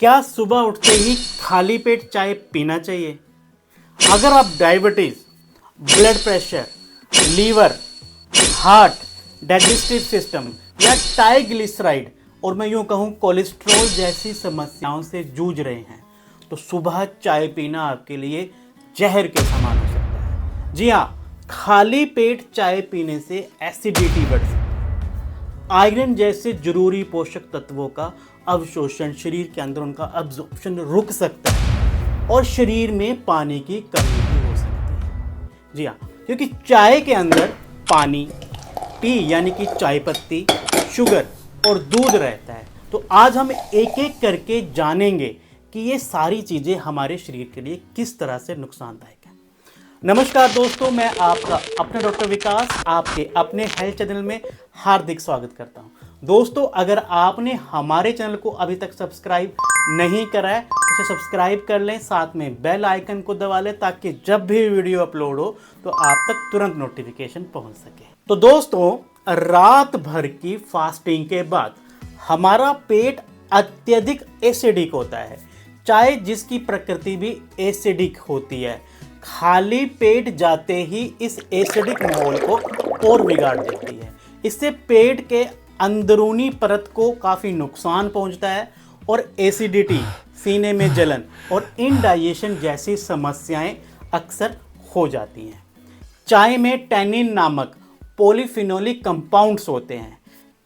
क्या सुबह उठते ही खाली पेट चाय पीना चाहिए? अगर आप diabetes, blood pressure, liver, heart, digestive system या ट्राइग्लिसराइड और मैं यूं कहूं कोलेस्ट्रॉल जैसी समस्याओं से जूझ रहे हैं तो सुबह चाय पीना आपके लिए जहर के समान हो सकता है। जी हाँ, खाली पेट चाय पीने से एसिडिटी बढ़ सकती है। आयरन जैसे जरूरी पोषक तत्वों का अवशोषण, शरीर के अंदर उनका अब्जॉर्प्शन रुक सकता है और शरीर में पानी की कमी भी हो सकती है। जी हाँ, क्योंकि चाय के अंदर पानी, टी यानी कि चाय पत्ती, शुगर और दूध रहता है। तो आज हम एक एक करके जानेंगे कि ये सारी चीज़ें हमारे शरीर के लिए किस तरह से नुकसानदायक है। नमस्कार दोस्तों, मैं आपका अपना डॉक्टर विकास आपके अपने हेल्थ चैनल में हार्दिक स्वागत करता हूं। दोस्तों, अगर आपने हमारे चैनल को अभी तक सब्सक्राइब नहीं करा है तो इसे सब्सक्राइब कर लें, साथ में बेल आइकन को दबा लें ताकि जब भी वीडियो अपलोड हो तो आप तक तुरंत नोटिफिकेशन पहुंच सके। तो दोस्तों, रात भर की फास्टिंग के बाद हमारा पेट अत्यधिक एसिडिक होता है। चाय जिसकी प्रकृति भी एसिडिक होती है, खाली पेट जाते ही इस एसिडिक माहौल को और बिगाड़ देती है। इससे पेट के अंदरूनी परत को काफ़ी नुकसान पहुंचता है और एसिडिटी, सीने में जलन और इंडाइजेशन जैसी समस्याएं अक्सर हो जाती हैं। चाय में टैनिन नामक पॉलीफिनोलिक कंपाउंड्स होते हैं।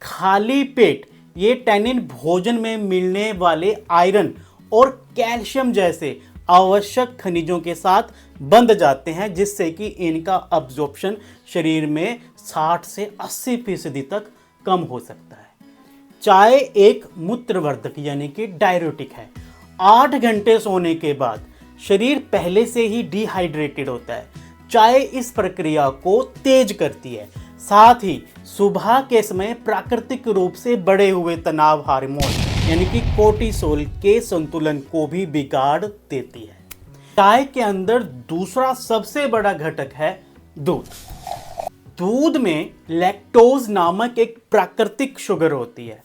खाली पेट ये टैनिन भोजन में मिलने वाले आयरन और कैल्शियम जैसे आवश्यक खनिजों के साथ बंध जाते हैं, जिससे कि इनका अब्जॉर्प्शन शरीर में 60 से 80% तक कम हो सकता है। चाय एक मूत्रवर्धक यानी कि डाययूरेटिक है। 8 घंटे सोने के बाद शरीर पहले से ही डिहाइड्रेटेड होता है। चाय इस प्रक्रिया को तेज करती है, साथ ही सुबह के समय प्राकृतिक रूप से बढ़े हुए तनाव हार्मोन यानी कि कोर्टिसोल के संतुलन को भी बिगाड़ देती है। चाय के अंदर दूसरा सबसे बड़ा घटक है दूध। दूध में लैक्टोज नामक एक प्राकृतिक शुगर होती है।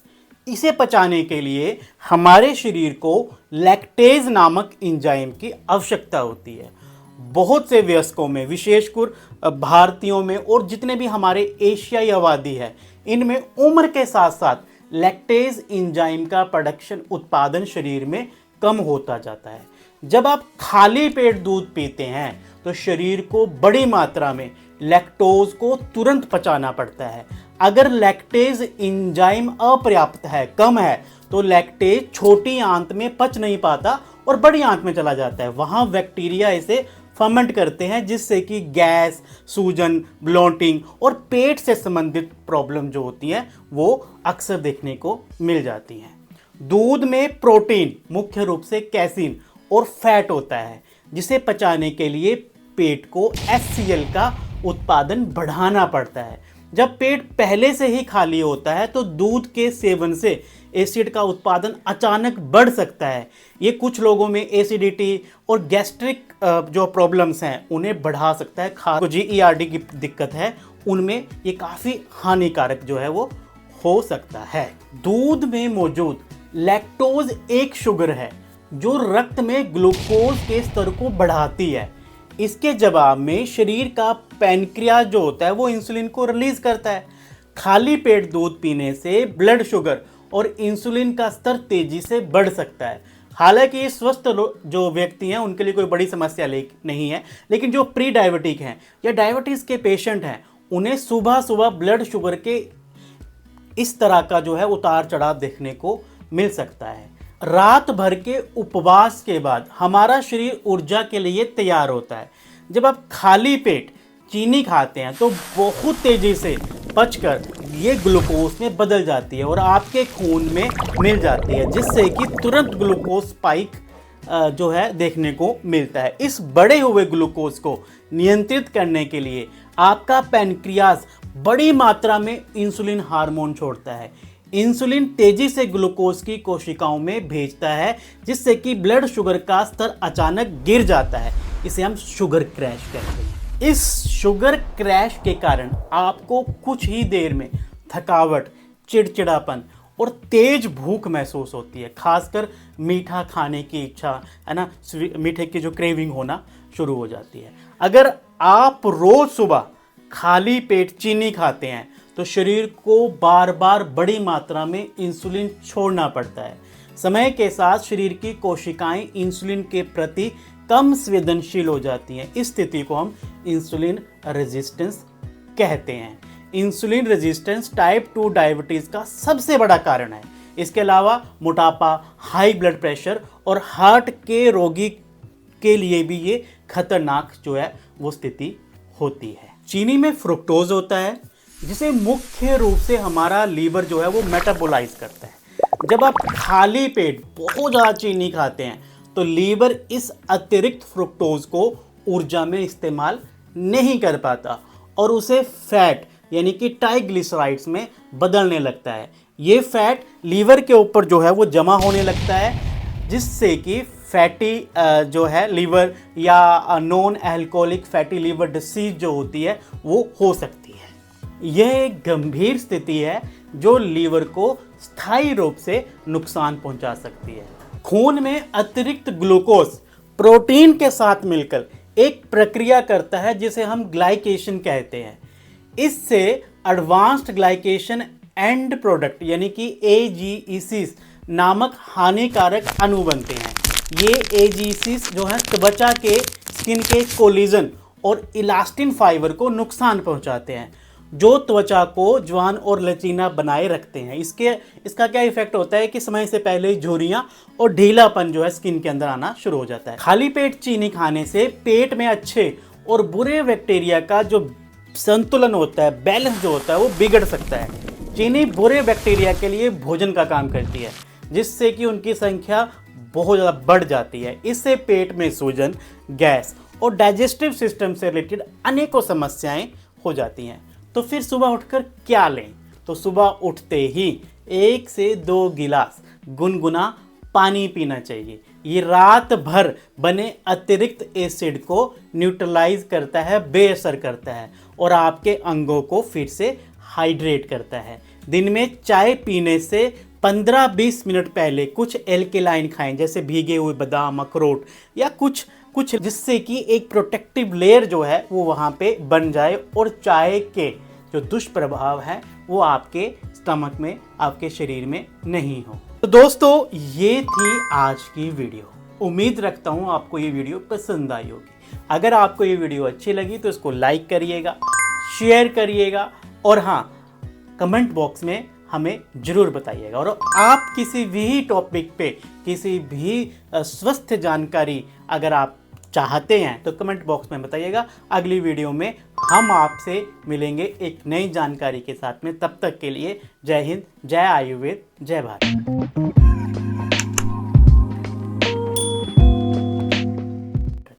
इसे पचाने के लिए हमारे शरीर को लैक्टेज नामक एंजाइम की आवश्यकता होती है। बहुत से वयस्कों में, विशेषकर भारतीयों में और जितने भी हमारे एशियाई आबादी है, इनमें उम्र के साथ साथ लैक्टेज एंजाइम का प्रोडक्शन, उत्पादन शरीर में कम होता जाता है। जब आप खाली पेट दूध पीते हैं तो शरीर को बड़ी मात्रा में लैक्टोज को तुरंत पचाना पड़ता है। अगर लैक्टेज एंजाइम अपर्याप्त है, कम है, तो लैक्टेज छोटी आंत में पच नहीं पाता और बड़ी आंत में चला जाता है। वहाँ बैक्टीरिया इसे फर्मेंट करते हैं, जिससे कि गैस, सूजन, ब्लोटिंग और पेट से संबंधित प्रॉब्लम जो होती हैं वो अक्सर देखने को मिल जाती हैं। दूध में प्रोटीन, मुख्य रूप से कैसीन और फैट होता है, जिसे पचाने के लिए पेट को HCl का उत्पादन बढ़ाना पड़ता है। जब पेट पहले से ही खाली होता है तो दूध के सेवन से एसिड का उत्पादन अचानक बढ़ सकता है। ये कुछ लोगों में एसिडिटी और गैस्ट्रिक जो प्रॉब्लम्स हैं उन्हें बढ़ा सकता है। खास GERD की दिक्कत है, उनमें ये काफ़ी हानिकारक जो है वो हो सकता है। दूध में मौजूद लैक्टोज एक शुगर है जो रक्त में ग्लूकोज के स्तर को बढ़ाती है। इसके जवाब में शरीर का पैनक्रियाज जो होता है वो इंसुलिन को रिलीज करता है। खाली पेट दूध पीने से ब्लड शुगर और इंसुलिन का स्तर तेजी से बढ़ सकता है। हालांकि स्वस्थ जो व्यक्ति हैं उनके लिए कोई बड़ी समस्या नहीं है, लेकिन जो प्री डायबिटिक हैं या डायबिटीज़ के पेशेंट हैं उन्हें सुबह सुबह ब्लड शुगर के इस तरह का जो है उतार चढ़ाव देखने को मिल सकता है। रात भर के उपवास के बाद हमारा शरीर ऊर्जा के लिए तैयार होता है। जब आप खाली पेट चीनी खाते हैं तो बहुत तेज़ी से पचकर ये ग्लूकोज में बदल जाती है और आपके खून में मिल जाती है, जिससे कि तुरंत ग्लूकोज स्पाइक जो है देखने को मिलता है। इस बढ़े हुए ग्लूकोज को नियंत्रित करने के लिए आपका पैनक्रियाज बड़ी मात्रा में इंसुलिन हार्मोन छोड़ता है। इंसुलिन तेजी से ग्लूकोज की कोशिकाओं में भेजता है, जिससे कि ब्लड शुगर का स्तर अचानक गिर जाता है। इसे हम शुगर क्रैश कहते हैं। इस शुगर क्रैश के कारण आपको कुछ ही देर में थकावट, चिड़चिड़ापन और तेज भूख महसूस होती है, खासकर मीठा खाने की इच्छा, है ना, मीठे की जो क्रेविंग होना शुरू हो जाती है। अगर आप रोज सुबह खाली पेट चीनी खाते हैं तो शरीर को बार बार बड़ी मात्रा में इंसुलिन छोड़ना पड़ता है। समय के साथ शरीर की कोशिकाएं इंसुलिन के प्रति कम संवेदनशील हो जाती हैं। इस स्थिति को हम इंसुलिन रेजिस्टेंस कहते हैं। इंसुलिन रेजिस्टेंस टाइप 2 डायबिटीज का सबसे बड़ा कारण है। इसके अलावा मोटापा, हाई ब्लड प्रेशर और हार्ट के रोगी के लिए भी ये खतरनाक जो है वो स्थिति होती है। चीनी में फ्रुक्टोज होता है जिसे मुख्य रूप से हमारा लीवर जो है वो मेटाबोलाइज करता है। जब आप खाली पेट बहुत ज़्यादा चीनी खाते हैं तो लीवर इस अतिरिक्त फ्रुक्टोज को ऊर्जा में इस्तेमाल नहीं कर पाता और उसे फैट यानी कि ट्राइग्लिसराइड्स में बदलने लगता है। ये फैट लीवर के ऊपर जो है वो जमा होने लगता है, जिससे कि फैटी जो है लीवर या non alcoholic fatty liver disease जो होती है वो हो सकती है। यह एक गंभीर स्थिति है जो लीवर को स्थायी रूप से नुकसान पहुंचा सकती है। खून में अतिरिक्त ग्लूकोज प्रोटीन के साथ मिलकर एक प्रक्रिया करता है जिसे हम ग्लाइकेशन कहते हैं। इससे एडवांस्ड ग्लाइकेशन एंड प्रोडक्ट यानी कि AGEs नामक हानिकारक अणु बनते हैं। ये AGEs जो है त्वचा के स्किन के कोलिजन और इलास्टिन फाइबर को नुकसान पहुंचाते हैं, जो त्वचा को जवान और लचीला बनाए रखते हैं। इसका क्या इफेक्ट होता है कि समय से पहले ही झुर्रियां और ढीलापन जो है स्किन के अंदर आना शुरू हो जाता है। खाली पेट चीनी खाने से पेट में अच्छे और बुरे बैक्टीरिया का जो संतुलन होता है, बैलेंस जो होता है वो बिगड़ सकता है। चीनी बुरे बैक्टीरिया के लिए भोजन का काम करती है, जिससे कि उनकी संख्या बहुत ज़्यादा बढ़ जाती है। इससे पेट में सूजन, गैस और डाइजेस्टिव सिस्टम से रिलेटेड अनेकों समस्याएं हो जाती हैं। तो फिर सुबह उठकर क्या लें? तो सुबह उठते ही 1 से 2 गिलास गुनगुना पानी पीना चाहिए। ये रात भर बने अतिरिक्त एसिड को न्यूट्रलाइज करता है, बेअसर करता है और आपके अंगों को फिर से हाइड्रेट करता है। दिन में चाय पीने से 15-20 मिनट पहले कुछ एल्केलाइन खाएं, जैसे भीगे हुए बादाम, अखरोट या कुछ जिससे कि एक प्रोटेक्टिव लेयर जो है वो वहाँ पे बन जाए और चाय के जो दुष्प्रभाव है वो आपके स्टमक में, आपके शरीर में नहीं हो। तो दोस्तों, ये थी आज की वीडियो। उम्मीद रखता हूँ आपको ये वीडियो पसंद आई होगी। अगर आपको ये वीडियो अच्छी लगी तो इसको लाइक करिएगा, शेयर करिएगा और हाँ, कमेंट बॉक्स में हमें जरूर बताइएगा। और आप किसी भी टॉपिक पे किसी भी स्वस्थ जानकारी अगर आप चाहते हैं तो कमेंट बॉक्स में बताइएगा। अगली वीडियो में हम आपसे मिलेंगे एक नई जानकारी के साथ में। तब तक के लिए जय हिंद, जय आयुर्वेद, जय भारत।